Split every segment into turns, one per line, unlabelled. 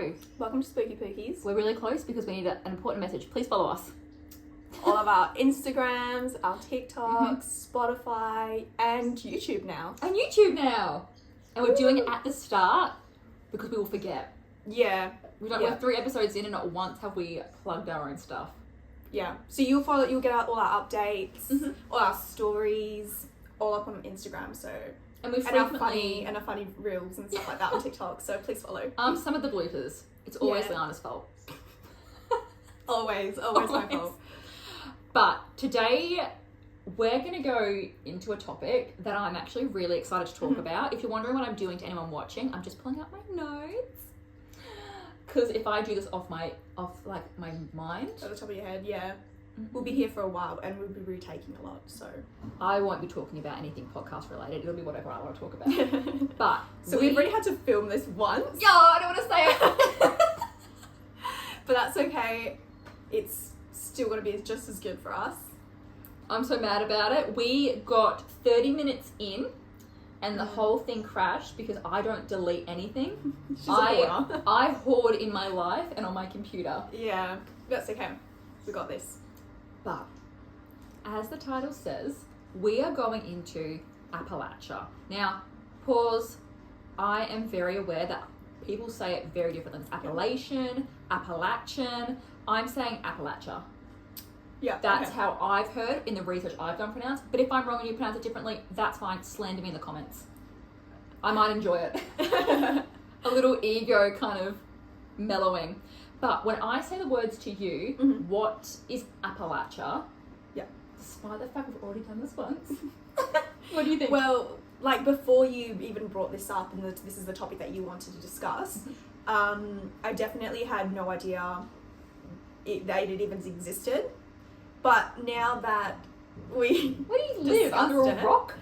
Hello.
Welcome to Spooky Pookies.
We're really close because we need an important message. Please follow us.
All of our Instagrams, our TikToks, Spotify, and YouTube now.
And YouTube now. And we're doing it at the start because we will forget.
Yeah.
We're 3 episodes in and not once have we plugged our own stuff.
Yeah. So you'll get all our updates, all our stories, all up on Instagram. So
and we've
our funny reels and stuff like that on TikTok. So please follow.
Some of the bloopers. It's always Liana's fault.
always my fault.
But today we're going to go into a topic that I'm actually really excited to talk about. If you're wondering what I'm doing to anyone watching, I'm just pulling out my notes. Because if I do this off my mind,
at the top of your head, we'll be here for a while and we'll be retaking a lot. So
I won't be talking about anything podcast related. It'll be whatever I want to talk about. But
so we've already had to film this once.
Yeah, I don't want to say it.
But that's okay. It's still going to be just as good for us.
I'm so mad about it. We got 30 minutes in and the whole thing crashed because I don't delete anything. I hoard in my life and on my computer.
Yeah, that's okay. We got this.
But as the title says, we are going into Appalachia. Now, pause. I am very aware that people say it very differently. It's Appalachian. I'm saying Appalachia.
Yeah,
that's how I've heard in the research I've done pronounced. But if I'm wrong and you pronounce it differently, that's fine. Slander me in the comments. I might enjoy it. A little ego kind of mellowing. But when I say the words to you, what is Appalachia? Yeah. Despite the fact we've already done this once. What do you think?
Well, like before you even brought this up and this is the topic that you wanted to discuss, I definitely had no idea that it even existed. But now that
where do you live? Under a rock?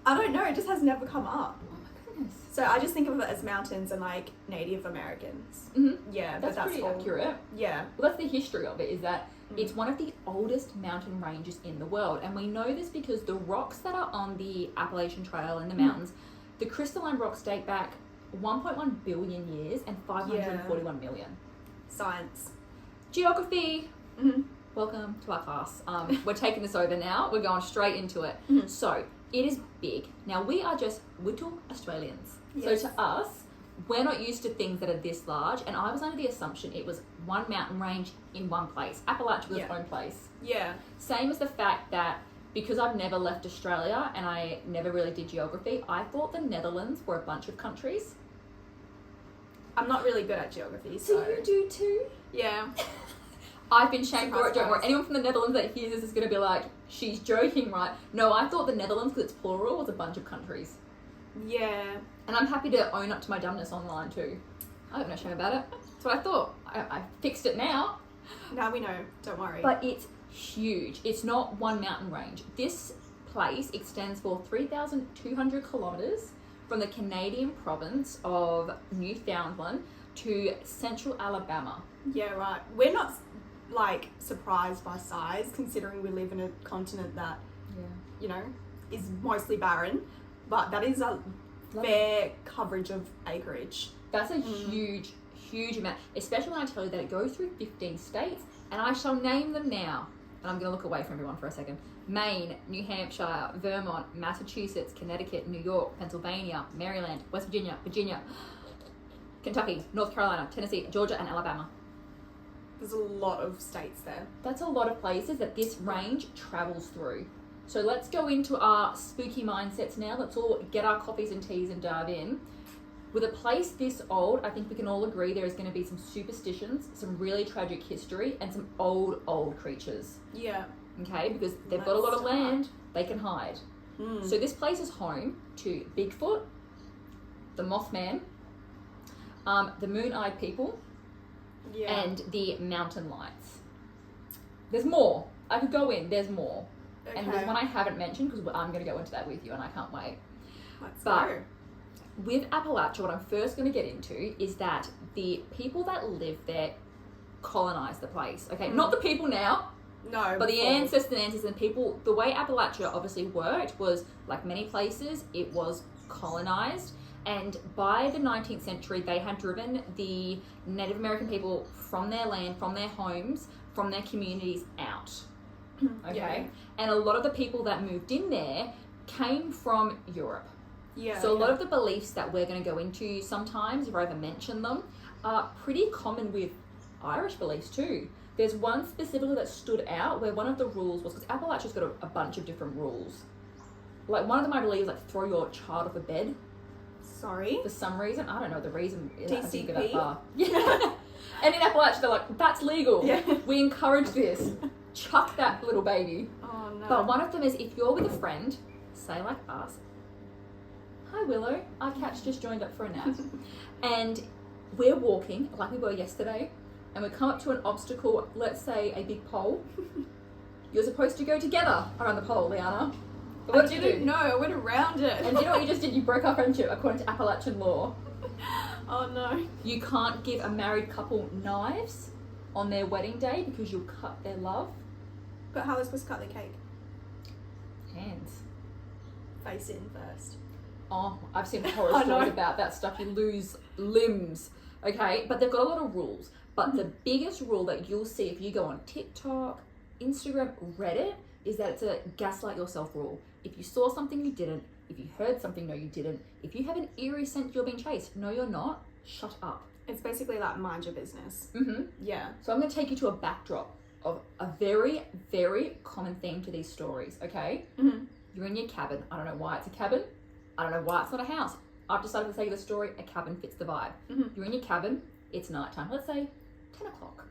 I don't know. It just has never come up.
Oh my goodness.
So I just think of it as mountains and like Native Americans. Yeah,
that's pretty accurate.
Yeah.
Well, that's the history of it. Is that it's one of the oldest mountain ranges in the world, and we know this because the rocks that are on the Appalachian Trail in the mountains, the crystalline rocks date back 1.1 billion years and 541 million.
Science. Geography.
Welcome to our class. We're taking this over now. We're going straight into it. So, it is big. Now, we are just little Australians. Yes. So, to us, we're not used to things that are this large. And I was under the assumption it was one mountain range in one place. Appalachia was its own place.
Yeah.
Same as the fact that because I've never left Australia and I never really did geography, I thought the Netherlands were a bunch of countries.
I'm not really good at geography,
so you do too?
Yeah.
I've been shamed for it, don't worry. Anyone from the Netherlands that hears this is going to be like, she's joking, right? No, I thought the Netherlands, because it's plural, was a bunch of countries.
Yeah.
And I'm happy to own up to my dumbness online too. I have no shame about it. That's what I thought. I fixed it now.
Now we know, don't worry.
But it's huge. It's not one mountain range. This place extends for 3,200 kilometres from the Canadian province of Newfoundland to central Alabama.
Yeah, right. We're not like surprised by size considering we live in a continent that you know is mostly barren, but that is a fair coverage of acreage.
That's a huge amount, especially when I tell you that it goes through 15 states, and I shall name them now, and I'm going to look away from everyone for a second. Maine, New Hampshire, Vermont, Massachusetts, Connecticut, New York, Pennsylvania, Maryland, West Virginia, Kentucky, North Carolina, Tennessee, Georgia, and Alabama.
There's a lot of states there.
That's a lot of places that this range travels through. So let's go into our spooky mindsets now. Let's all get our coffees and teas and dive in. With a place this old, I think we can all agree there is going to be some superstitions, some really tragic history, and some old creatures.
Yeah.
Okay, because they've got a lot of land, they can hide. So this place is home to Bigfoot, the Mothman, the Moon-Eyed People, and the Mountain Lights. There's more. I could go in. There's more. Okay. And there's one I haven't mentioned because I'm going to go into that with you and I can't wait.
Let's go.
With Appalachia, what I'm first going to get into is that the people that live there colonized the place. Okay, not the people now.
No.
But the ancestors and people, the way Appalachia obviously worked was, like many places, it was colonized. And by the 19th century, they had driven the Native American people from their land, from their homes, from their communities out. Okay?
Yeah.
And a lot of the people that moved in there came from Europe.
Yeah.
So a lot of the beliefs that we're going to go into sometimes, if I ever mention them, are pretty common with Irish beliefs too. There's one specifically that stood out where one of the rules was, because Appalachia's got a bunch of different rules. Like one of them I believe is like throw your child off a bed.
Sorry?
For some reason. I don't know the reason. I didn't go that
DCP?
far. Yeah. And in Appalachia they're like, that's legal.
Yeah.
We encourage this. Chuck that little baby.
Oh no.
But one of them is if you're with a friend, say like us, hi Willow, our cat's just joined up for a nap. And we're walking, like we were yesterday, and we come up to an obstacle, let's say a big pole. You're supposed to go together around the pole, Liana. But what did you do?
No, I went around it.
And you know what you just did? You broke our friendship according to Appalachian law.
Oh no.
You can't give a married couple knives on their wedding day because you'll cut their love.
But how are they supposed to cut the cake?
Hands.
Face in first.
Oh, I've seen horror
I know.
stories about that stuff. You lose limbs. Okay, but they've got a lot of rules. But the biggest rule that you'll see if you go on TikTok, Instagram, Reddit, is that it's a gaslight yourself rule. If you saw something you didn't, if you heard something, no you didn't. If you have an eerie sense you're being chased, no you're not, shut up.
It's basically like mind your business.
Mm-hmm.
Yeah.
So I'm going to take you to a backdrop of a very, very common theme to these stories, okay?
Mm-hmm.
You're in your cabin. I don't know why it's a cabin. I don't know why it's not a house. I've decided for the sake of the story, a cabin fits the vibe.
Mm-hmm.
You're in your cabin. It's nighttime. Let's say 10 o'clock.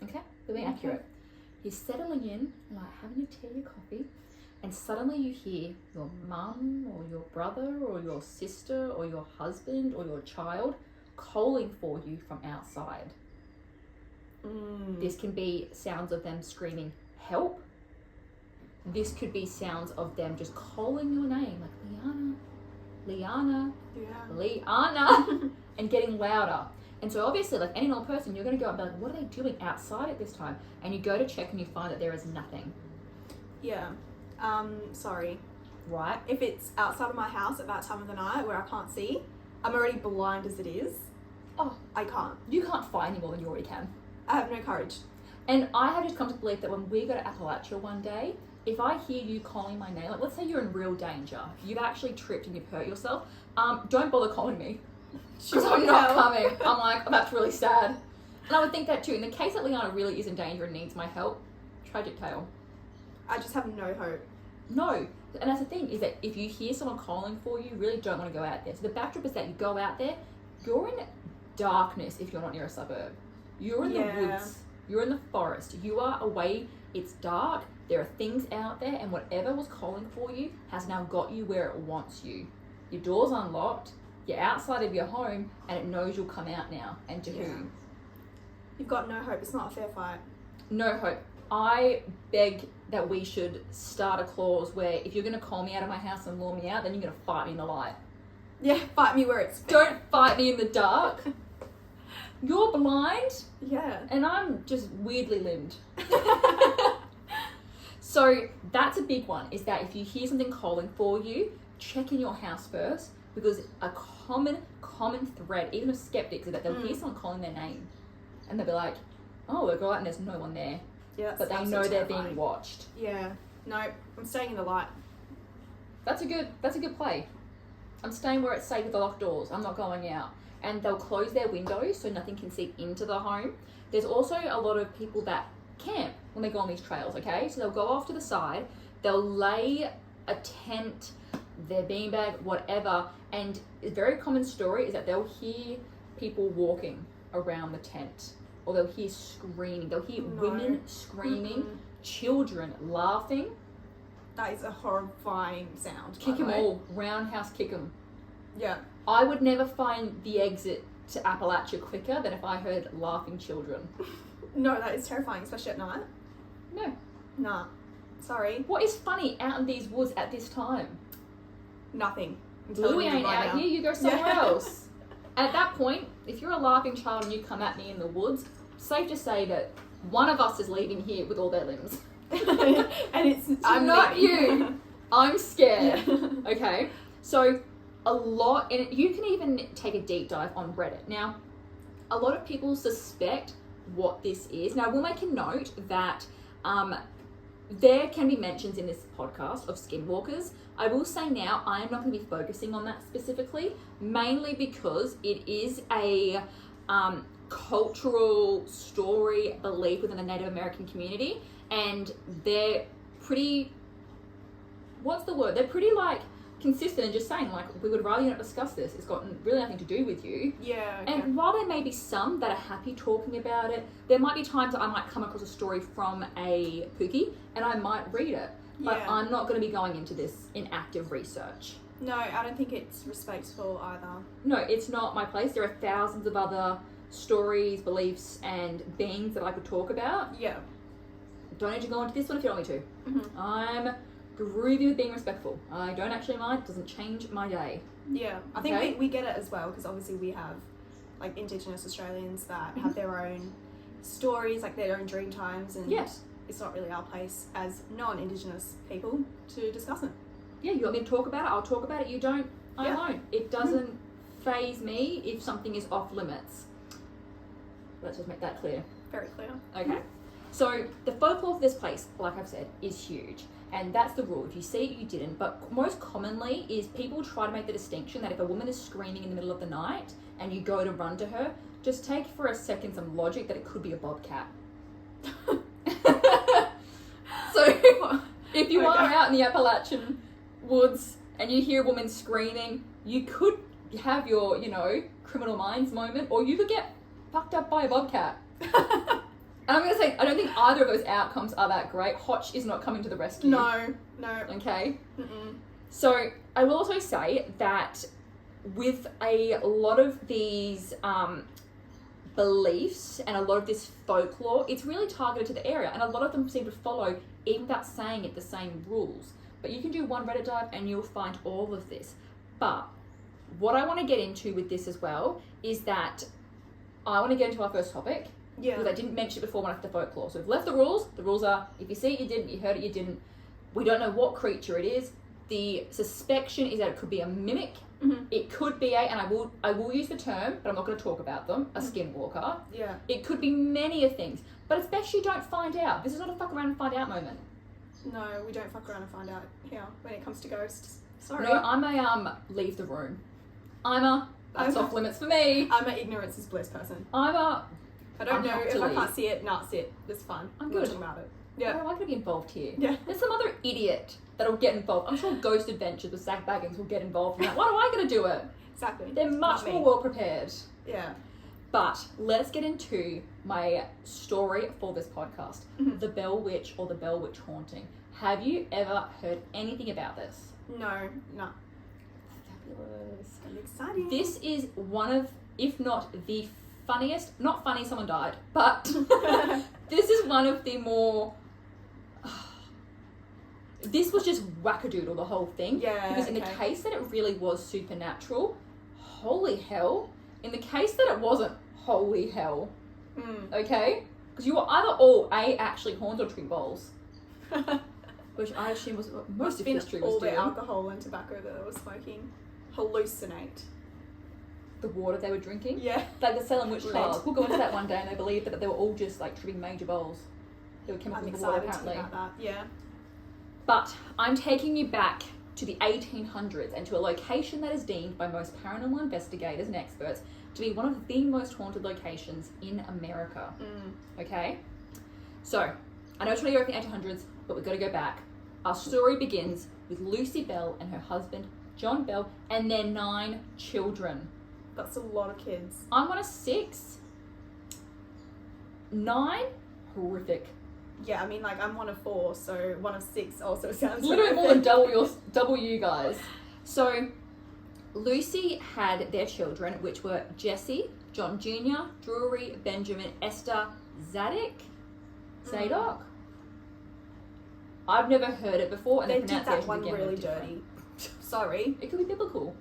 Okay? We're being accurate. You're settling in, like having your tea, your coffee, and suddenly you hear your mum or your brother or your sister or your husband or your child calling for you from outside. This can be sounds of them screaming, help. This could be sounds of them just calling your name, like Liana, Liana, and getting louder. And so obviously, like any normal person, you're going to go and be like, what are they doing outside at this time? And you go to check and you find that there is nothing.
Yeah. Sorry.
Right?
If it's outside of my house at that time of the night where I can't see, I'm already blind as it is.
Oh,
I can't.
you can't find any more than you already can.
I have no courage.
And I have just come to believe that when we go to Appalachia one day, if I hear you calling my name, like let's say you're in real danger, you've actually tripped and you've hurt yourself, don't bother calling me. Because I'm not coming. I'm like, oh, that's really sad. And I would think that too. In the case that Liana really is in danger and needs my help, tragic tale.
I just have no hope.
No. And that's the thing, is that if you hear someone calling for you, you really don't want to go out there. So the backdrop is that you go out there, you're in darkness if you're not near a suburb. You're in the woods. You're in the forest. You are away. It's dark. There are things out there, and whatever was calling for you has now got you where it wants you. Your door's unlocked. You're outside of your home, and it knows you'll come out now. And to who?
You've got no hope. It's not a fair fight.
No hope. I beg that we should start a clause where if you're going to call me out of my house and lure me out, then you're going to fight me in the light.
Yeah, fight me where it's fair.
Don't fight me in the dark. You're blind,
Yeah.
and I'm just weirdly limbed. So that's a big one, is that if you hear something calling for you, check in your house first, because a common thread, even with skeptics, is that they'll hear someone calling their name, and they'll be like, oh, they'll go out and there's no one there.
Yeah,
But they know they're being watched.
Yeah. No, I'm staying in the light.
That's a good play. I'm staying where it's safe with the locked doors. I'm not going out. And they'll close their windows so nothing can seep into the home. There's also a lot of people that camp when they go on these trails, okay? So they'll go off to the side, they'll lay a tent, their beanbag, whatever, and a very common story is that they'll hear people walking around the tent, or they'll hear screaming, they'll hear women screaming, children laughing.
That is a horrifying sound.
Kick them all, roundhouse kick them.
Yeah.
I would never find the exit to Appalachia quicker than if I heard laughing children.
No, that is terrifying, especially at night.
No.
Nah. Sorry.
What is funny out in these woods at this time?
Nothing.
Louie ain't out here, you go somewhere
Yeah.
else. At that point, if you're a laughing child and you come at me in the woods, safe to say that one of us is leaving here with all their limbs.
And it's
I'm not
leaving.
you. I'm scared.
Yeah.
Okay, so a lot, and you can even take a deep dive on Reddit. Now, a lot of people suspect what this is. Now, I will make a note that there can be mentions in this podcast of skinwalkers. I will say now, I am not going to be focusing on that specifically, mainly because it is a cultural story belief within the Native American community, and they're pretty, what's the word? They're pretty, like, consistent and just saying, like, we would rather you not discuss this. It's got really nothing to do with you.
Yeah. Okay.
And while there may be some that are happy talking about it, there might be times that I might come across a story from a Pookie and I might read it. But
Yeah.
I'm not going to be going into this in active research.
No, I don't think it's respectful either.
No, it's not my place. There are thousands of other stories, beliefs, and beings that I could talk about.
Yeah.
Don't need to go into this one if you don't want me to.
Mm-hmm.
I'm groovy with being respectful. I don't actually mind. It doesn't change my day.
Yeah, I think
Okay.
we get it as well, because obviously we have, like, Indigenous Australians that have their own stories, like their own dream times, and
Yes.
it's not really our place as non-Indigenous people to discuss it.
Yeah, you want me to talk about it? I'll talk about it. You don't, I
Yeah.
won't. It doesn't faze me if something is off limits. Let's just make that clear.
Very clear.
Okay. So the folklore of this place, like I've said, is huge. And that's the rule. If you see it, you didn't. But most commonly is people try to make the distinction that if a woman is screaming in the middle of the night and you go to run to her, just take for a second some logic that it could be a bobcat. So if you are out in the Appalachian woods and you hear a woman screaming, you could have your, criminal minds moment, or you could get fucked up by a bobcat. And I'm going to say, I don't think either of those outcomes are that great. Hotch is not coming to the rescue.
No.
Okay?
Mm-mm.
So I will also say that with a lot of these beliefs and a lot of this folklore, it's really targeted to the area. And a lot of them seem to follow, even without saying it, the same rules. But you can do one Reddit dive and you'll find all of this. But what I want to get into with this as well is that I want to get into our first topic.
Yeah.
Because I didn't mention it before when I did the folklore. So we've left the rules. The rules are, if you see it, you didn't. You heard it, you didn't. We don't know what creature it is. The suspicion is that it could be a mimic.
Mm-hmm.
It could be and I will use the term, but I'm not going to talk about them, a skinwalker.
Yeah.
It could be many of things. But it's best you don't find out. This is not a fuck around and find out moment.
No, we don't fuck around and find out here when it comes to ghosts. Sorry.
No, I'm a leave the room. That's off limits for me.
I'm an ignorance is bliss person. I don't
I'm
know
happy
if
to
I
leave.
can't see it, not sit. That's fun.
I'm
We're
good.
talking about it.
I
Yeah.
don't like to be involved here.
Yeah.
There's some other idiot that'll get involved. I'm sure Ghost Adventures with Zach Baggins will get involved in that. Why do I gotta do it?
Exactly.
They're much
Not me.
more well prepared.
Yeah.
But let's get into my story for this podcast.
Mhm.
The Bell Witch or the Bell Witch Haunting. Have you ever heard anything about this?
No.
Fabulous.
I'm excited.
This is one of, if not the funniest, not funny someone died, but this is one of the more, this was just wackadoodle, the whole thing.
Yeah,
Because in the
okay.
case that it really was supernatural, holy hell. In the case that it wasn't, holy hell. Okay? Because you were either all A, actually haunted, or drink bowls. Which I assume was what most of history was
all the
doing.
alcohol and tobacco that they were smoking. Hallucinate.
The water they were drinking.
Yeah.
Like the Salem witch
Lead.
trials. We'll go into that one day, and they believe that they were all just like tripping major bowls. They were
I'm
chemicals in the water,
excited to
apparently.
hear about that. Yeah.
But I'm taking you back to the 1800s and to a location that is deemed by most paranormal investigators and experts to be one of the most haunted locations in America. Okay? So, I know it's really over the 1800s, but we've got to go back. Our story begins with Lucy Bell and her husband, John Bell, and their 9 children.
That's a lot of kids.
I'm one of 6. 9? Horrific.
Yeah, I mean, like, I'm one of 4, so one of 6 also sounds
Literally more
horrific.
than double you guys. So, Lucy had their children, which were Jesse, John Jr., Drury, Benjamin, Esther, Zadok. I've never heard it before, and
They
the
did that
pronunciation
one
again
really
was different.
dirty. Sorry.
It could be biblical.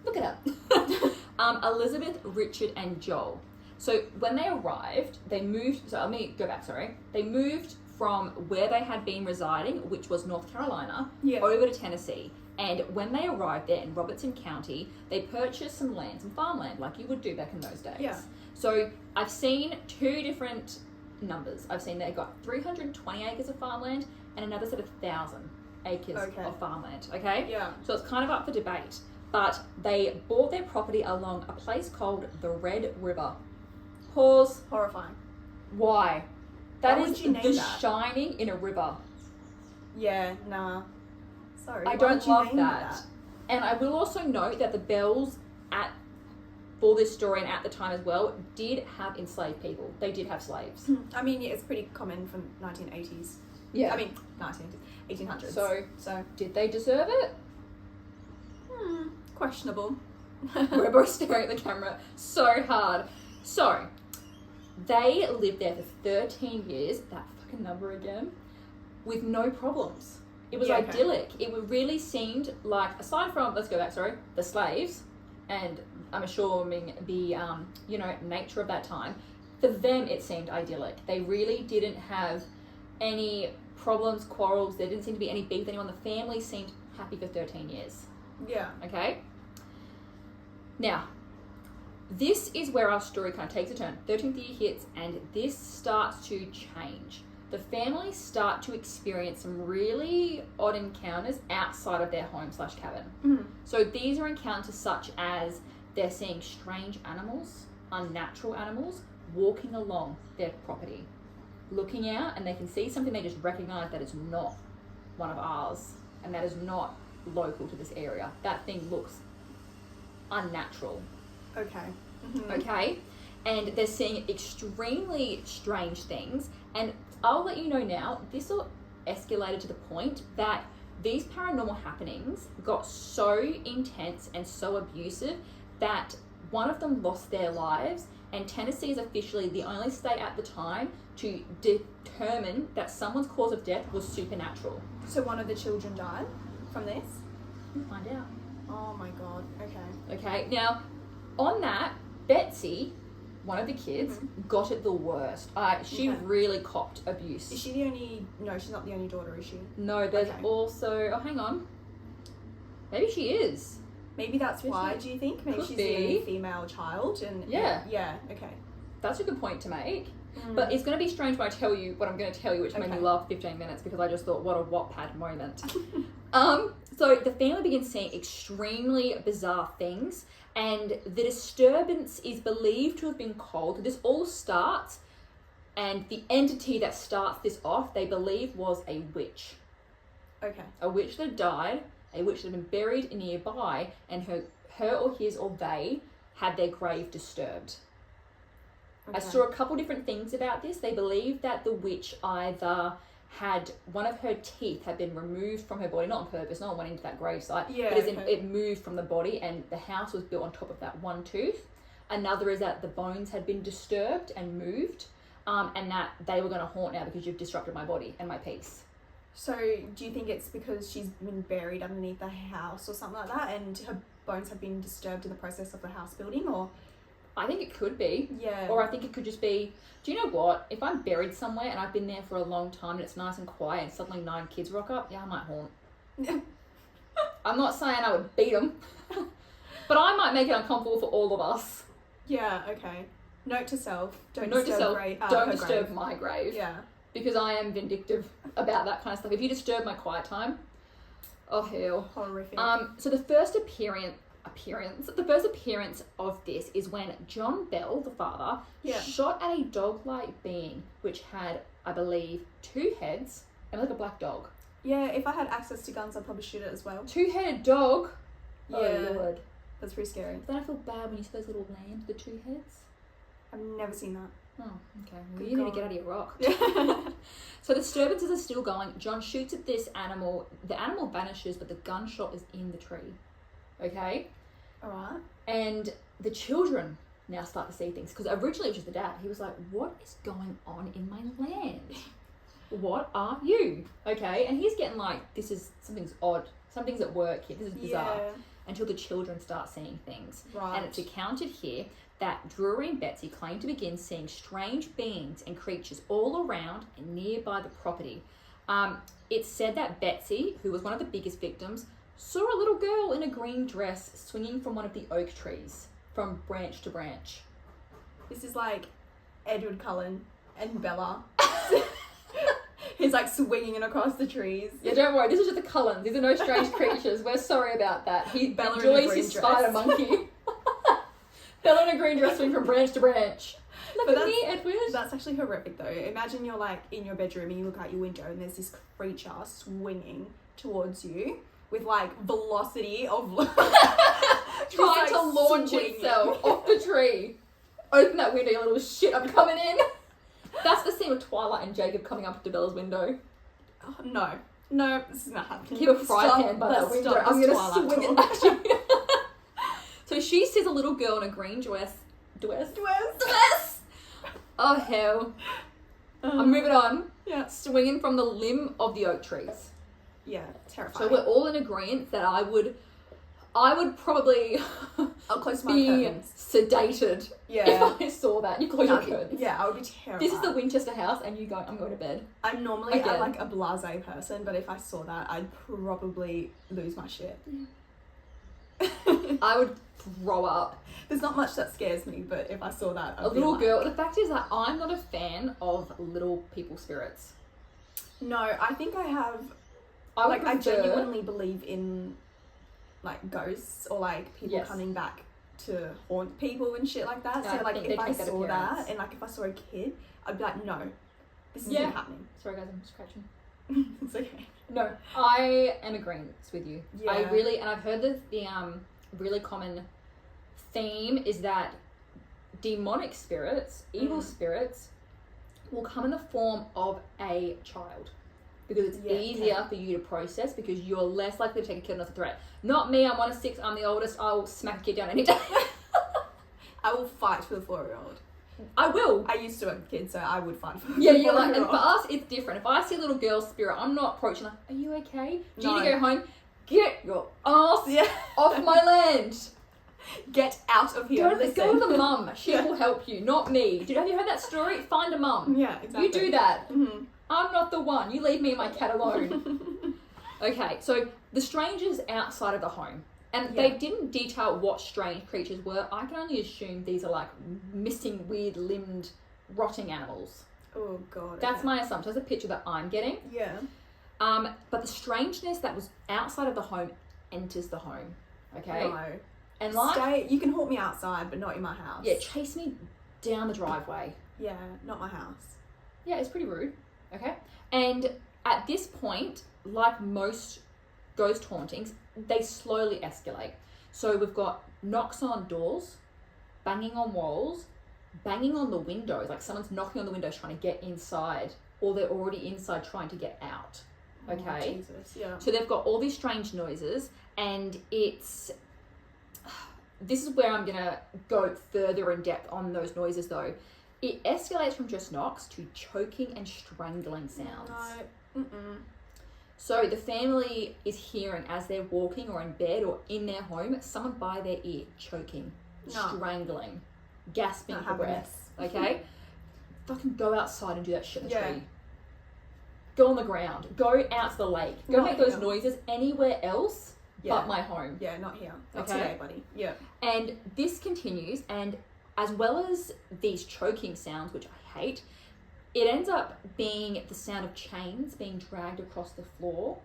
Look it up. Elizabeth, Richard, and Joel. So when they arrived, they moved. So let me go back. Sorry, they moved from where they had been residing, which was North Carolina,
Yeah.
over to Tennessee. And when they arrived there in Robertson County, they purchased some land, some farmland, like you would do back in those days.
Yeah.
So I've seen two different numbers. I've seen they got 320 acres of farmland and another set of 1,000 acres of farmland. Okay?
Yeah.
So it's kind of up for debate. But they bought their property along a place called the Red River. Pause.
Horrifying.
Why? That
Why
is
would you name
the
that?
shining in a river.
Yeah, nah. Sorry.
I
why
don't
would you
love
name
that. And I will also note that the Bells for this story and at the time as well, did have enslaved people. They did have slaves.
I mean, yeah, it's pretty common from 1980s.
Yeah.
I mean, 1800s.
So did they deserve it?
Questionable.
We're both staring at the camera so hard. So, they lived there for 13 years, that fucking number again, with no problems. It was idyllic. It really seemed like, aside from, the slaves, and I'm assuming the, nature of that time, for them it seemed idyllic. They really didn't have any problems, quarrels, there didn't seem to be any beef with anyone. The family seemed happy for 13 years.
Yeah.
Okay? Now, this is where our story kind of takes a turn. 13th year hits, and this starts to change. The family start to experience some really odd encounters outside of their home/cabin.
Mm.
So these are encounters such as they're seeing strange animals, unnatural animals, walking along their property, looking out, and they can see something they just recognize that is not one of ours, and that is not local to this area. That thing looks unnatural.
Okay. Mm-hmm.
Okay? And they're seeing extremely strange things. And I'll let you know now, this all escalated to the point that these paranormal happenings got so intense and so abusive that one of them lost their lives. And Tennessee is officially the only state at the time to determine that someone's cause of death was supernatural.
So one of the children died from this?
We'll find out.
Oh my god. Okay.
Okay, now, on that, Betsy, one of the kids, got it the worst. She really copped abuse.
Is she the only... No, she's not the only daughter, is she?
No, there's also... Oh, hang on. Maybe she is.
Maybe that's why, do you think? Maybe she's the only female child and...
Yeah.
Yeah, okay.
That's a good point to make. But it's going to be strange when I tell you what I'm going to tell you, which made me laugh 15 minutes because I just thought, what a Wattpad moment. So the family begins seeing extremely bizarre things, and the disturbance is believed to have been called. This all starts, and the entity that starts this off, they believe was a witch.
Okay.
A witch that died, a witch that had been buried nearby, and her or his or they had their grave disturbed.
Okay.
I saw a couple different things about this. They believe that the witch either had one of her teeth had been removed from her body, not on purpose, no one went into that gravesite, but as in it moved from the body and the house was built on top of that one tooth. Another is that the bones had been disturbed and moved, and that they were going to haunt now because you've disrupted my body and my peace.
So do you think it's because she's been buried underneath the house or something like that, and her bones have been disturbed in the process of the house building, or...?
I think it could be.
Yeah.
Or I think it could just be, do you know what? If I'm buried somewhere and I've been there for a long time and it's nice and quiet and suddenly 9 kids rock up, I might haunt. I'm not saying I would beat them, but I might make it uncomfortable for all of us.
Yeah, okay. Note to self, don't
Note
disturb,
to self, don't disturb
grave.
my grave.
Yeah.
Because I am vindictive about that kind of stuff. If you disturb my quiet time, oh hell.
Horrific.
So the first appearance of this is when John Bell, the father, shot at a dog-like being which had, I believe, 2 heads and like a black dog.
Yeah, if I had access to guns, I'd probably shoot it as well.
2-headed dog?
Yeah.
Oh, Lord.
That's pretty scary.
Then I feel bad when you see those little lambs, the 2 heads.
I've never seen that.
Oh, okay. Well, you need to get out of your rock. So the disturbances are still going. John shoots at this animal. The animal vanishes, but the gunshot is in the tree. Okay?
Alright.
And the children now start to see things. Because originally it was just the dad. He was like, what is going on in my land? What are you? Okay? And he's getting like, something's odd. Something's at work here. This is bizarre.
Yeah.
Until the children start seeing things.
Right.
And it's accounted here that Drury and Betsy claimed to begin seeing strange beings and creatures all around and nearby the property. It's said that Betsy, who was one of the biggest victims, saw a little girl in a green dress swinging from one of the oak trees from branch to branch.
This is like Edward Cullen and Bella. He's like swinging it across the trees.
Yeah, don't worry. This is just the Cullens. These are no strange creatures. We're sorry about that.
Bella
enjoys his spider monkey. Bella in a green dress swinging from branch to branch. Look at me, Edward.
That's actually horrific though. Imagine you're like in your bedroom and you look out your window and there's this creature swinging towards you with like velocity of
trying to launch itself off the tree. Open that window, you little shit, I'm coming in. That's the scene of Twilight and Jacob coming up to Bella's window.
Oh, no, this is not happening.
Keep a fry pan by that window. I'm going to swing it at you. So she sees a little girl in a green dress. Dress? Oh, hell. I'm moving on.
Yeah.
Swinging from the limb of the oak trees.
Yeah, terrifying.
So we're all in agreement that I would probably
I'll close my
be
curtains.
Sedated if I saw that. You close your curtains.
Yeah, I would be terrified.
This is the Winchester house and you go, I'm going to bed.
I'm normally like a blasé person, but if I saw that, I'd probably lose my shit.
I would throw up.
There's not much that scares me, but if I saw that, I'd
a little girl. The fact is that I'm not a fan of little people spirits.
No, I think I have. I genuinely believe in like ghosts or like people coming back to haunt people and shit like that.
No,
so like if I saw that and like if I saw a kid, I'd be like, no, this isn't happening.
Sorry guys, I'm scratching.
It's okay.
No, I am agreeing with you.
Yeah.
And I've heard that the really common theme is that demonic spirits, evil spirits, will come in the form of a child. Because it's easier for you to process because you're less likely to take a kid as a threat. Not me, I'm 1 of 6, I'm the oldest, I'll smack a kid down any day.
I will fight for the 4-year-old.
I will.
I used to have a kid, so I would fight for the 4-year-old.
Yeah, you're like, and for us, it's different. If I see a little girl spirit, I'm not approaching like, are you okay? Do you need to go home? Get your ass off my land.
Get out of here.
Go to the mum. She will help you, not me. Have you heard that story? Find a mum.
Yeah, exactly.
You do that.
Mm-hmm.
I'm not the one. You leave me and my cat alone. Okay, so the strangers outside of the home. And they didn't detail what strange creatures were. I can only assume these are like missing, weird, limbed, rotting animals.
Oh, God.
That's my assumption. That's a picture that I'm getting.
Yeah.
But the strangeness that was outside of the home enters the home. Okay?
No.
And like...
You can haunt me outside, but not in my house.
Yeah, chase me down the driveway.
Yeah, not my house.
Yeah, it's pretty rude. Okay? And at this point, like most ghost hauntings, they slowly escalate. So we've got knocks on doors, banging on walls, banging on the windows, like someone's knocking on the windows trying to get inside, or they're already inside trying to get out. Okay?
Oh, Jesus, yeah.
So they've got all these strange noises, and it's... This is where I'm going to go further in depth on those noises, though. It escalates from just knocks to choking and strangling sounds.
No. Mm-mm.
So the family is hearing as they're walking or in bed or in their home, someone by their ear choking, strangling, gasping for breath. Okay? Fucking go outside and do that shit in the tree. Go on the ground. Go out to the lake. Go make those noises anywhere else but my home.
Yeah, not here. Not today, buddy. Yeah.
And this continues, and as well as these choking sounds, which I hate, it ends up being the sound of chains being dragged across the floor,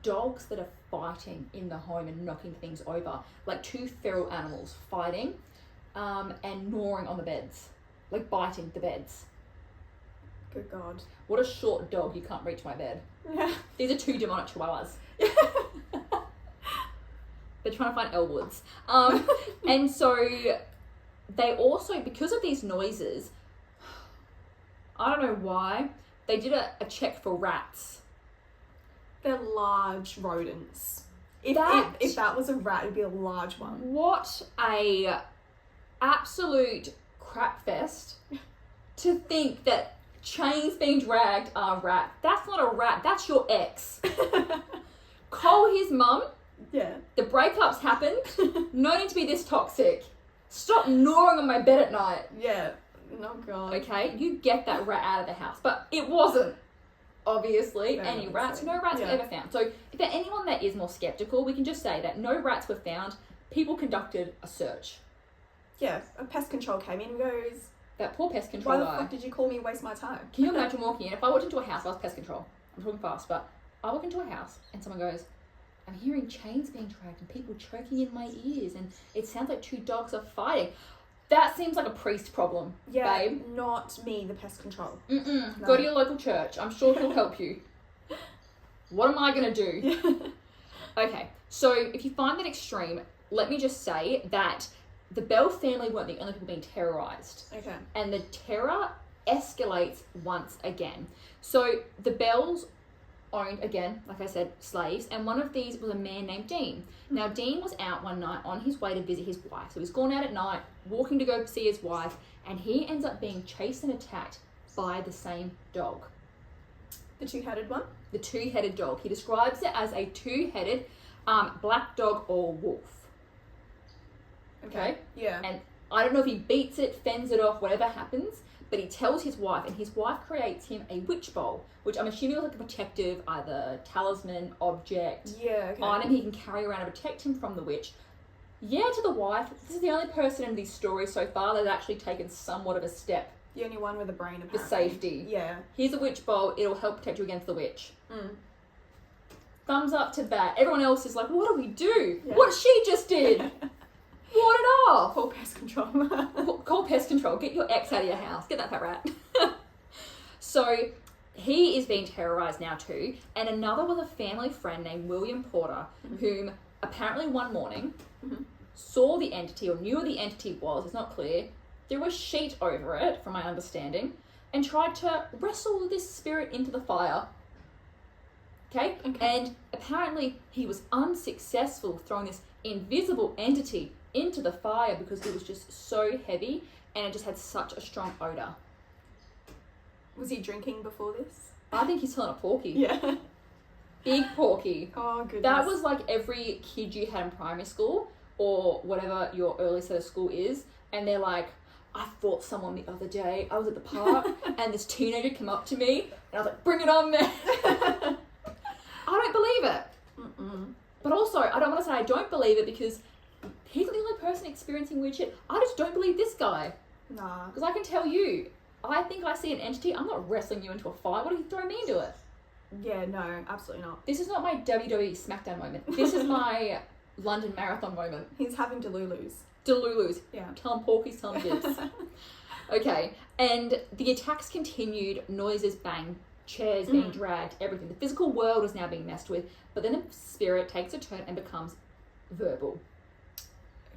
dogs that are fighting in the home and knocking things over, like two feral animals fighting and gnawing on the beds, like biting the beds.
Good God.
What a short dog, you can't reach my bed.
Yeah.
These are two demonic chihuahuas. They're trying to find Elwoods. And so they also, because of these noises, I don't know why, they did a check for rats.
They're large rodents. If that was a rat, it'd be a large one.
What a absolute crap fest to think that chains being dragged are a rat. That's not a rat, that's your ex. Call his mum.
Yeah.
The breakups happened. No need to be this toxic. Stop gnawing on my bed at night.
Yeah. Oh, God.
Okay? You get that rat out of the house. But it wasn't, obviously, any rats. No rats were ever found. So if there anyone that is more skeptical, we can just say that no rats were found. People conducted a search.
Yeah. A pest control came in and goes...
That poor pest control guy.
Why the fuck did you call me waste my time?
Can you imagine walking in? If I walked into a house, I was pest control. I'm talking fast, but I walk into a house and someone goes, I'm hearing chains being dragged and people choking in my ears and it sounds like 2 dogs are fighting. That seems like a priest problem, babe.
Not me, the pest control.
No. Go to your local church. I'm sure he'll help you. What am I going to do? Okay, so if you find that extreme, let me just say that the Bell family weren't the only people being terrorised.
Okay.
And the terror escalates once again. So the Bells owned, again, like I said, slaves, and one of these was a man named Dean. Now, Dean was out one night on his way to visit his wife. So he's gone out at night, walking to go see his wife, and he ends up being chased and attacked by the same dog.
The 2-headed one?
The 2-headed dog. He describes it as a 2-headed black dog or wolf. Okay?
Yeah.
And I don't know if he beats it, fends it off, whatever happens, but he tells his wife, and his wife creates him a witch bowl, which I'm assuming was like a protective, either talisman, object, item he can carry around to protect him from the witch. Yeah, to the wife, this is the only person in these stories so far that's actually taken somewhat of a step.
The only one with a brain, apparently.
For safety.
Yeah.
Here's a witch bowl, it'll help protect you against the witch. Thumbs up to that. Everyone else is like, what do we do? Yeah. What she just did? Ward it off.
Call pest control.
Call pest control. Get your ex out of your house. Get that fat rat. So he is being terrorised now too. And another was a family friend named William Porter, whom apparently one morning saw the entity or knew who the entity was. It's not clear. Threw a sheet over it, from my understanding, and tried to wrestle this spirit into the fire. Okay? And apparently he was unsuccessful throwing this invisible entity into the fire because it was just so heavy and it just had such a strong odour.
Was he drinking before this?
I think he's telling a porky.
Yeah.
Big porky.
Oh, goodness.
That was like every kid you had in primary school or whatever your early set of school is, and they're like, I fought someone the other day. I was at the park and this teenager came up to me and I was like, bring it on, man. I don't believe it. But also, I don't want to say I don't believe it because he's not the only person experiencing weird shit. I just don't believe this guy.
Nah.
Because I can tell you, I think I see an entity, I'm not wrestling you into a fight. What if you throw me into it?
Yeah, no, absolutely not.
This is not my WWE SmackDown moment. This is my London Marathon moment.
He's having Delulus.
Delulus.
Yeah.
Tell him porkies, tell him jibs. Okay, and the attacks continued, noises bang, chairs being dragged, everything. The physical world is now being messed with, but then the spirit takes a turn and becomes verbal.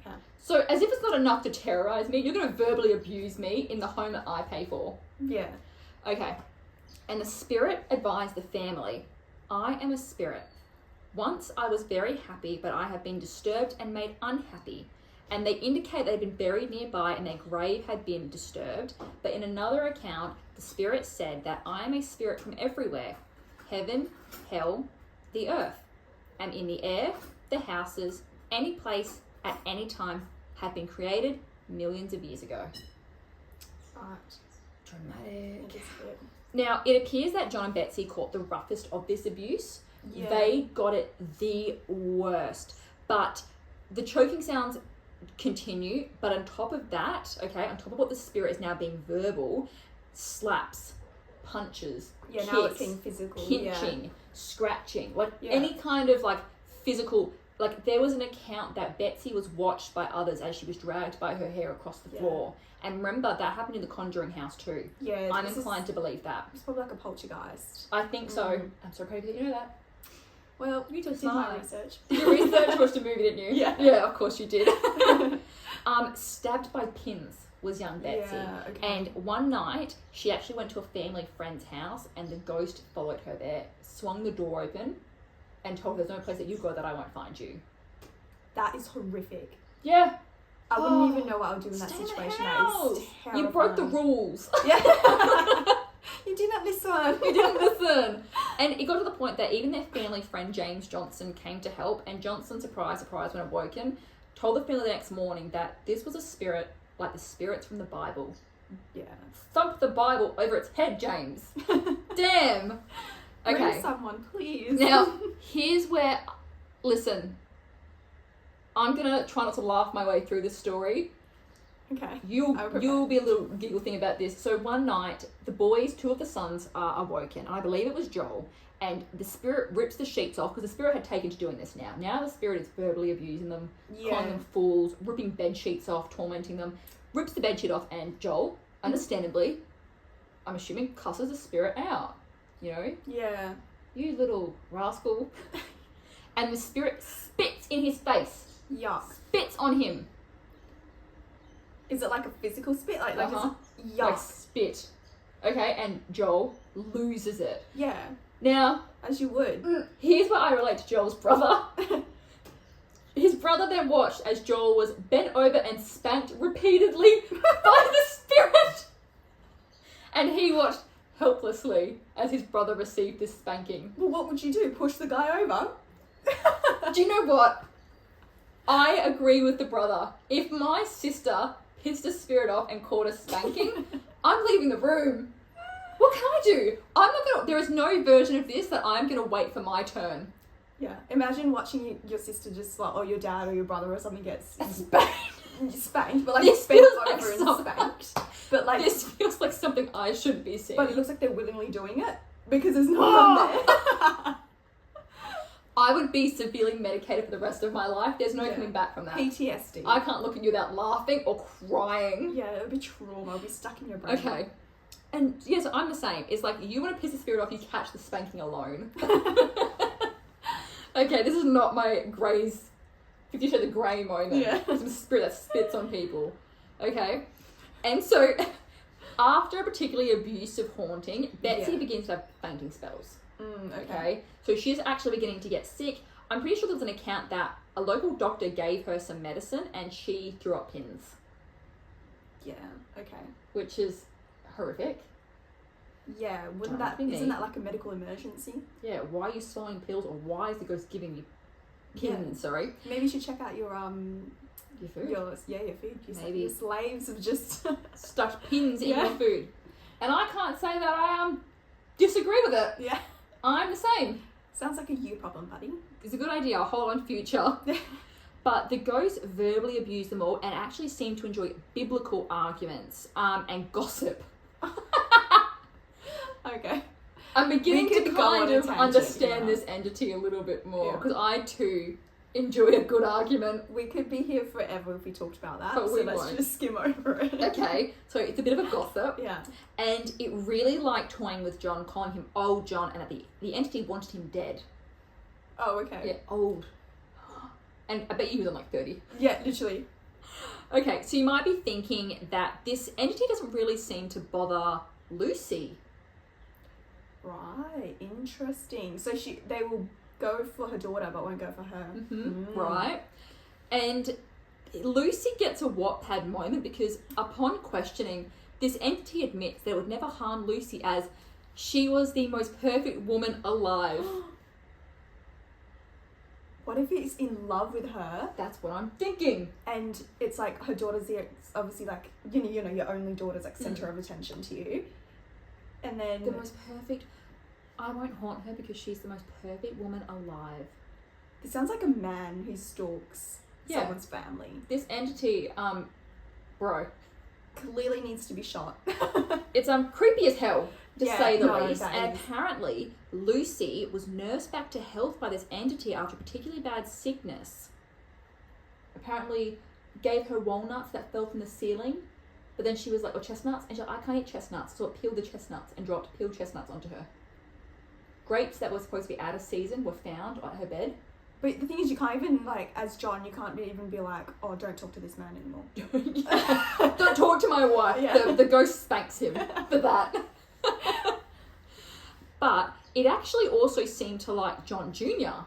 Okay.
So as if it's not enough to terrorise me, you're going to verbally abuse me in the home that I pay for.
Yeah.
Okay. And the spirit advised the family, I am a spirit. Once I was very happy, but I have been disturbed and made unhappy. And they indicate they'd been buried nearby and their grave had been disturbed. But in another account, the spirit said that I am a spirit from everywhere. Heaven, hell, the earth. And in the air, the houses, any place, at any time, have been created millions of years ago.
Right.
Dramatic. Now, it appears that John and Betsy caught the roughest of this abuse.
Yeah.
They got it the worst. But the choking sounds continue, but on top of that, okay, on top of what the spirit is now being verbal, slaps, punches, kicks,
now it's being physical,
pinching, scratching, like any kind of like physical. Like there was an account that Betsy was watched by others as she was dragged by her hair across the floor. And remember, that happened in the Conjuring house too. Yeah, I'm inclined to believe that.
It's probably like a poltergeist.
I think so. I'm so proud that you know that.
Well, you did my research.
Did you research? Watched a movie, didn't you?
Yeah.
Yeah, of course you did. Stabbed by pins was young Betsy.
Yeah, okay.
And one night, she actually went to a family friend's house and the ghost followed her there, swung the door open and told her there's no place that you go that I won't find you.
That is horrific.
Yeah.
I wouldn't even know what I would do in that situation. That is terrifying.
You broke the rules.
Yeah. You didn't listen.
You didn't listen. And it got to the point that even their family friend James Johnson came to help, and Johnson, surprise, surprise, when awoken, told the family the next morning that this was a spirit, like the spirits from the Bible.
Yeah.
Thump the Bible over its head, James. Damn. Okay.
Bring someone, please.
Now, here's where, listen, I'm going to try not to laugh my way through this story.
Okay.
You'll be a little giggle thing about this. So one night, the boys, 2 of the sons, are awoken. And I believe it was Joel. And the spirit rips the sheets off, because the spirit had taken to doing this now. Now the spirit is verbally abusing them, calling them fools, ripping bed sheets off, tormenting them. Rips the bed sheet off, and Joel, understandably, I'm assuming, cusses the spirit out. You know?
Yeah.
You little rascal. And the spirit spits in his face.
Yuck.
Spits on him.
Is it like a physical spit? Like
Uh-huh.
yuck.
Like spit. Okay, and Joel loses it.
Yeah.
Now,
as you would.
Here's where I relate to Joel's brother. His brother then watched as Joel was bent over and spanked repeatedly by the spirit. And he watched helplessly as his brother received this spanking.
Well, what would you do? Push the guy over?
Do you know what? I agree with the brother. If my sister pissed a spirit off and caught a spanking, I'm leaving the room. What can I do? There is no version of this that I'm gonna wait for my turn.
Yeah. Imagine watching your sister just like, or your dad or your brother or something gets spanked, but like
This
bent
feels
over
like
and spanked. But like
this feels like something I shouldn't be seeing.
But it looks like they're willingly doing it because there's no one there.
I would be severely medicated for the rest of my life. There's no coming back from that.
PTSD.
I can't look at you without laughing or crying.
Yeah, it would be trauma. It'll be stuck in your brain.
Okay. And yes, I'm the same. It's like, you want to piss the spirit off, you catch the spanking alone. Okay, this is not my Grey's 50 Shades of Grey moment.
Yeah.
Some spirit that spits on people. Okay. And so, after a particularly abusive haunting, Betsy begins to have fainting spells. Okay. So she's actually beginning to get sick. I'm pretty sure there was an account that a local doctor gave her some medicine and she threw up pins.
Yeah, okay.
Which is horrific.
Yeah, isn't that like a medical emergency?
Yeah, why are you swallowing pills, or why is the ghost giving you pins, sorry?
Maybe you should check out your
food?
Your food.
Maybe.
Your slaves have just
stuffed pins in your food. And I can't say that I disagree with it.
Yeah.
I'm the same.
Sounds like a you problem, buddy.
It's a good idea. I'll hold on future. But the ghosts verbally abuse them all and actually seem to enjoy biblical arguments and gossip.
Okay.
I'm beginning to kind of understand
this
this entity a little bit more, because I too enjoy a good argument.
We could be here forever if we talked about that,
but
let's just skim over it.
Okay, so it's a bit of a gossip.
Yeah.
And it really liked toying with John, calling him old John, and that the entity wanted him dead.
Oh, okay.
Yeah, old. And I bet he was on like 30.
Yeah, literally.
Okay, so you might be thinking that this entity doesn't really seem to bother Lucy.
Right, interesting. So they will go for her daughter but won't go for her.
Right. And Lucy gets a Wattpad moment because upon questioning, this entity admits that it would never harm Lucy as she was the most perfect woman alive.
What if he's in love with her?
That's what I'm thinking.
And it's like her daughter's obviously like, you know, your only daughter's like center of attention to you. And then
the most perfect. I won't haunt her because she's the most perfect woman alive.
This sounds like a man who stalks someone's family.
This entity, bro,
clearly needs to be shot.
It's creepy as hell, to say the least. And
is.
Apparently, Lucy was nursed back to health by this entity after a particularly bad sickness. Apparently, gave her walnuts that fell from the ceiling, but then she was like, or chestnuts, and she's like, I can't eat chestnuts, so it peeled the chestnuts and dropped peeled chestnuts onto her. Grapes that were supposed to be out of season were found on her bed.
But the thing is, you can't even, like, as John, you can't even be like, oh, don't talk to this man anymore.
Don't talk to my wife. Yeah. The ghost spanks him for that. But it actually also seemed to like John Jr.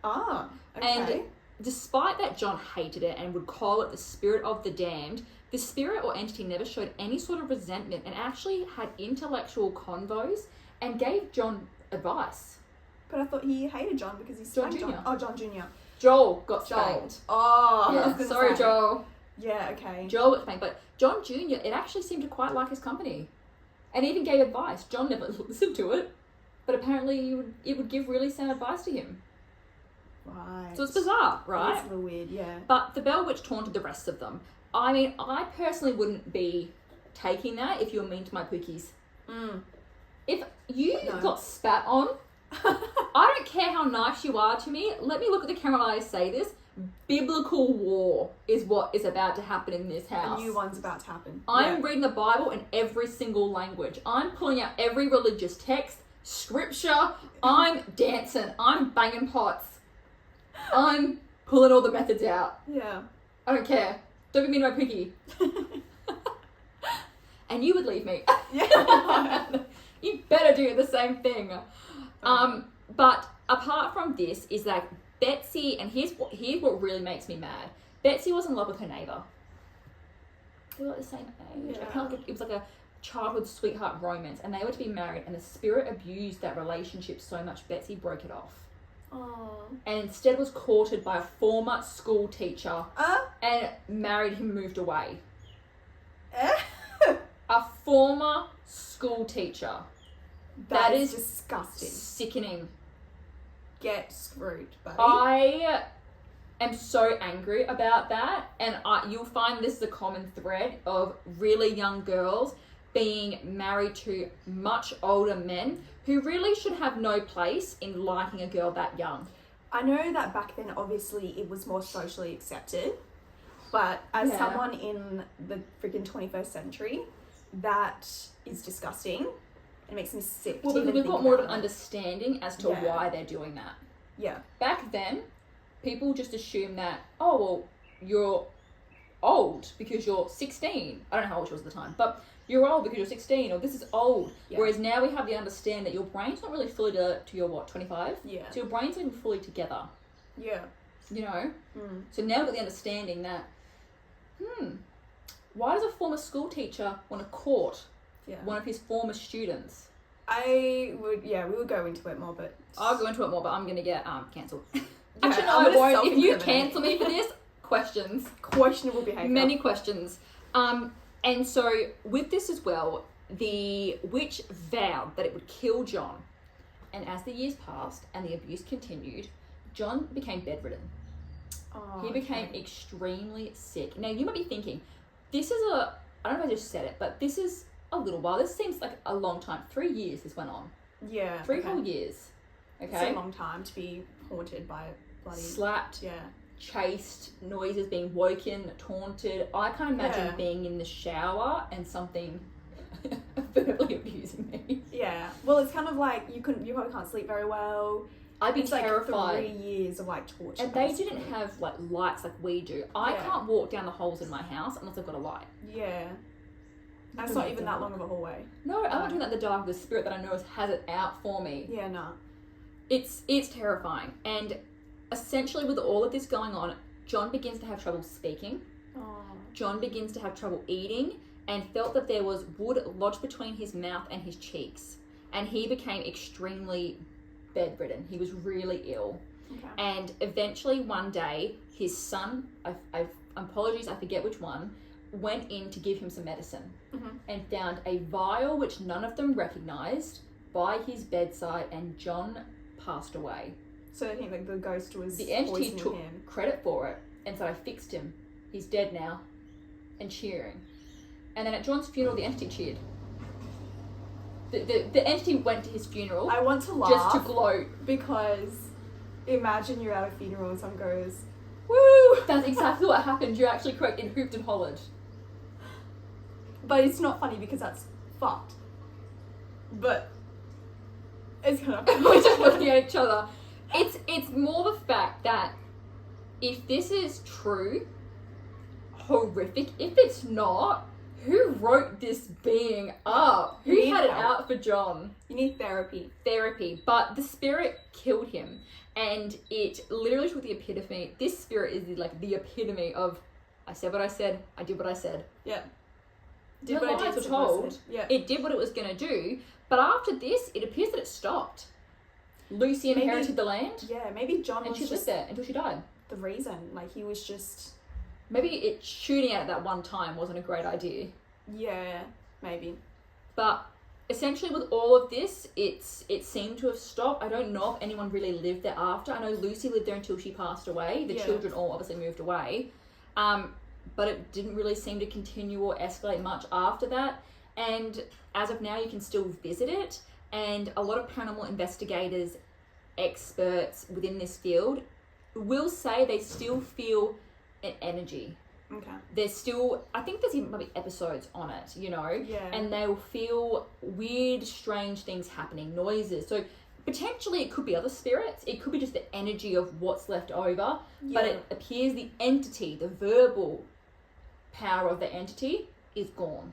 Ah, okay.
And despite that John hated it and would call it the spirit of the damned, the spirit or entity never showed any sort of resentment and actually had intellectual convos and gave John advice.
But I thought he hated John because he's
John
spanked
Jr.
Oh, John Jr.
Joel got
Joel.
spanked.
Oh, I
Yeah,
was gonna
sorry,
say.
Joel.
Yeah, okay.
Joel got spanked, but John Jr., it actually seemed to quite like his company. And even gave advice. John never listened to it, but apparently it would give really sound advice to him.
Right.
So it's bizarre, right?
It's a little weird, yeah.
But the Bell Witch taunted the rest of them. I mean, I personally wouldn't be taking that if you were mean to my pookies. If you got spat on, I don't care how nice you are to me. Let me look at the camera while I say this. Biblical war is what is about to happen in this house.
A new one's about to happen.
I'm reading the Bible in every single language. I'm pulling out every religious text, scripture. I'm dancing. I'm banging pots. I'm pulling all the methods out.
Yeah.
I don't care. Don't be mean to my piggy. And you would leave me.
Yeah.
You better do the same thing. But apart from this is that Betsy, and here's what really makes me mad. Betsy was in love with her neighbour. They were like the same age.
Yeah.
I felt like it was like a childhood sweetheart romance, and they were to be married, and the spirit abused that relationship so much Betsy broke it off.
Oh.
And instead was courted by a former school teacher and married him, moved away. A former school teacher. That is
disgusting.
Sickening.
Get screwed, buddy.
I am so angry about that, and you'll find this is a common thread of really young girls being married to much older men who really should have no place in liking a girl that young.
I know that back then, obviously, it was more socially accepted, but as someone in the freaking 21st century, that is disgusting. It makes me sick.
Well, because we've got more of an understanding as to why they're doing that.
Yeah.
Back then, people just assumed that, oh, well, you're old because you're 16. I don't know how old she was at the time, but you're old because you're 16, or this is old. Yeah. Whereas now we have the understand that your brain's not really fully to your, 25?
Yeah.
So your brain's not even fully together.
Yeah.
You know? So now we've got the understanding that, why does a former school teacher want to court one of his former students?
We would go into it more, but...
I'll go into it more, but I'm going to get cancelled.
Yeah,
actually, no, I won't. If you cancel me for this, questions.
Questionable behaviour.
Many questions. And so, with this as well, the witch vowed that it would kill John. And as the years passed and the abuse continued, John became bedridden. He became extremely sick. Now, you might be thinking, this is I don't know if I just said it, but this is a little while. This seems like a long time. 3 years this went on.
Yeah.
3 whole years. Okay.
It's a long time to be haunted by bloody...
Slapped.
Yeah.
Chased, noises, being woken, taunted. I can't imagine being in the shower and something verbally abusing me.
Yeah. Well, it's kind of like you probably can't sleep very well.
I'd be terrified.
Like 3 years of like torture.
And they didn't have like lights like we do. I can't walk down the holes in my house unless I've got a light.
Yeah. And it's not even that long of a hallway.
No, I won't do that in the dark. The spirit that I know has it out for me.
Yeah, no.
It's terrifying. And essentially with all of this going on, John begins to have trouble speaking. John begins to have trouble eating and felt that there was wood lodged between his mouth and his cheeks. And he became extremely bedridden. He was really ill.
Okay. And
eventually one day, his son, apologies, I forget which one, went in to give him some medicine and found a vial which none of them recognised by his bedside, and John passed away.
So I think like the ghost was
the entity took
him.
Credit for it and said, I fixed him. He's dead now. And cheering. And then at John's funeral, the entity cheered. The entity went to his funeral.
I want to laugh.
Just to gloat.
Because imagine you're at a funeral and someone goes,
woo! That's exactly what happened. You're actually correct. It hooped and hollered.
But it's not funny because that's fucked. But it's kind of funny.
We're just looking at each other. It's more the fact that if this is true, horrific. If it's not, who wrote this being up? Who had it out for John?
You need therapy.
But the spirit killed him. And it literally took the epitome. This spirit is like the epitome of, I said what I said, I did what I said.
Yeah.
The lies were told.
Yeah.
It did what it was going to do. But after this, it appears that it stopped. Lucy inherited the land.
Yeah, maybe John
and
was
she
just
lived there until she died.
the reason. Like, he was just...
Maybe shooting at that one time wasn't a great idea.
Yeah, maybe.
But essentially with all of this, it seemed to have stopped. I don't know if anyone really lived there after. I know Lucy lived there until she passed away. The children all obviously moved away. But it didn't really seem to continue or escalate much after that. And as of now, you can still visit it. And a lot of paranormal investigators, experts within this field, will say they still feel an energy.
Okay.
There's still, I think there's even maybe episodes on it, you know?
Yeah.
And they'll feel weird, strange things happening, noises. So potentially it could be other spirits. It could be just the energy of what's left over.
Yeah.
But it appears the entity, the verbal power of the entity is gone.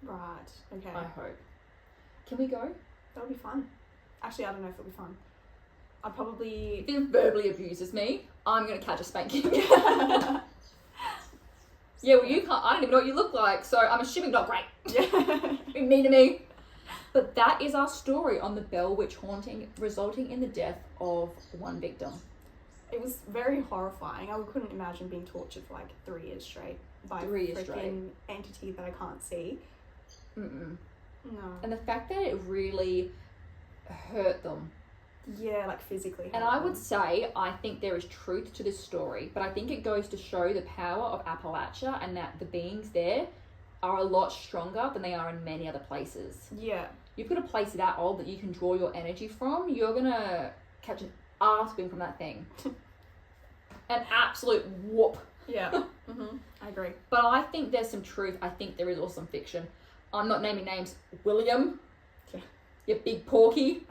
Right. Okay.
I hope. Can we go?
That'll be fun. Actually, I don't know if it'll be fun. I'd probably...
If it verbally abuses me, I'm going to catch a spanking. Yeah, well, you can't. I don't even know what you look like, so I'm assuming not great.
Yeah.
Be mean to me. But that is our story on the Bell Witch haunting, resulting in the death of one victim.
It was very horrifying. I couldn't imagine being tortured for like 3 years straight by a freaking entity that I can't see.
Mm-mm.
No.
And the fact that it really hurt them.
Yeah, like physically.
And I would say, I think there is truth to this story, but I think it goes to show the power of Appalachia and that the beings there are a lot stronger than they are in many other places.
Yeah.
You've got a place that old that you can draw your energy from, you're going to catch an arse wing from that thing. An absolute whoop.
Yeah. I agree.
But I think there's some truth. I think there is also some fiction. I'm not naming names. William.
Yeah.
You big porky.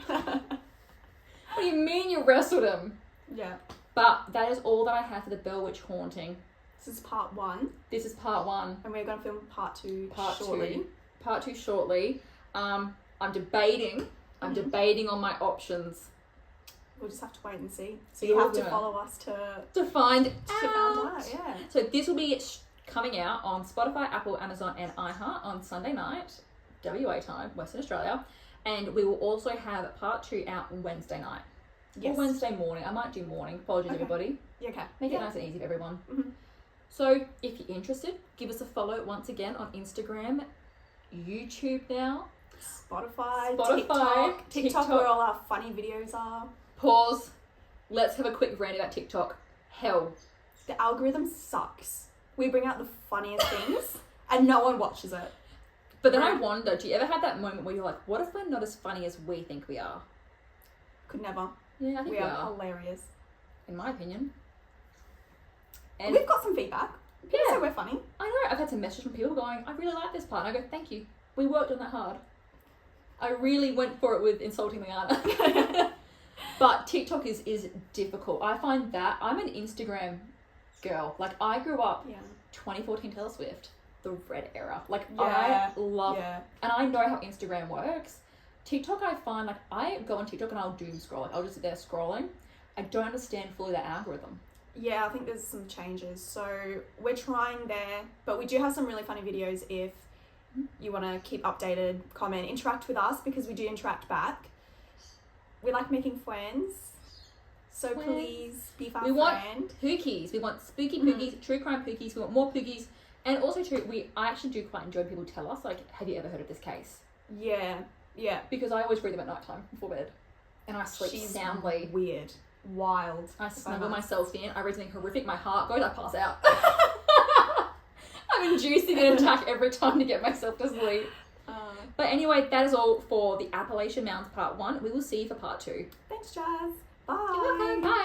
What do you mean you wrestled him?
Yeah.
But that is all that I have for the Bell Witch haunting.
This is part 1.
This is part 1.
And we're going to film part 2
shortly. Part 2 shortly. I'm debating on my options.
We'll just have to wait and see. So you have to follow us
to find
out. Yeah.
So this will be coming out on Spotify, Apple, Amazon, and iHeart on Sunday night, WA time, Western Australia. And we will also have part 2 out Wednesday night. Yes. Or Wednesday morning. I might do morning. Apologies, everybody.
Yeah, okay.
Make it nice and easy for everyone.
Mm-hmm.
So if you're interested, give us a follow once again on Instagram, YouTube now.
Spotify, TikTok, where all our funny videos are.
Pause. Let's have a quick rant about TikTok. Hell.
The algorithm sucks. We bring out the funniest things and no one watches it.
But then I wonder, do you ever have that moment where you're like, what if we're not as funny as we think we are?
Could never.
Yeah, I think we are.
Hilarious.
In my opinion. And
we've got some feedback. People say we're funny.
I know. I've had some messages from people going, I really like this part. And I go, thank you. We worked on that hard. I really went for it with insulting Liana. But TikTok is difficult. I find that I'm an Instagram girl. Like, I grew up 2014 Taylor Swift, the red era. Like, I love, and I know how Instagram works. TikTok, I find, like, I go on TikTok and I'll doom scroll. Like, I'll just sit there scrolling. I don't understand fully that algorithm.
Yeah, I think there's some changes. So we're trying there, but we do have some really funny videos if you want to keep updated, comment, interact with us, because we do interact back. We like making friends. So please be our friend.
We want pookies. We want spooky pookies, true crime pookies. We want more pookies. And also, I actually do quite enjoy people tell us, like, have you ever heard of this case?
Yeah, yeah.
Because I always read them at night time before bed. And I sleep soundly.
Weird. Wild.
I snuggle myself in. I read something horrific. My heart goes. I pass out. I'm inducing an attack every time to get myself to sleep. But anyway, that is all for the Appalachian Mounds Part 1. We will see you for Part 2.
Thanks, Jazz. Bye.
You're welcome. Bye.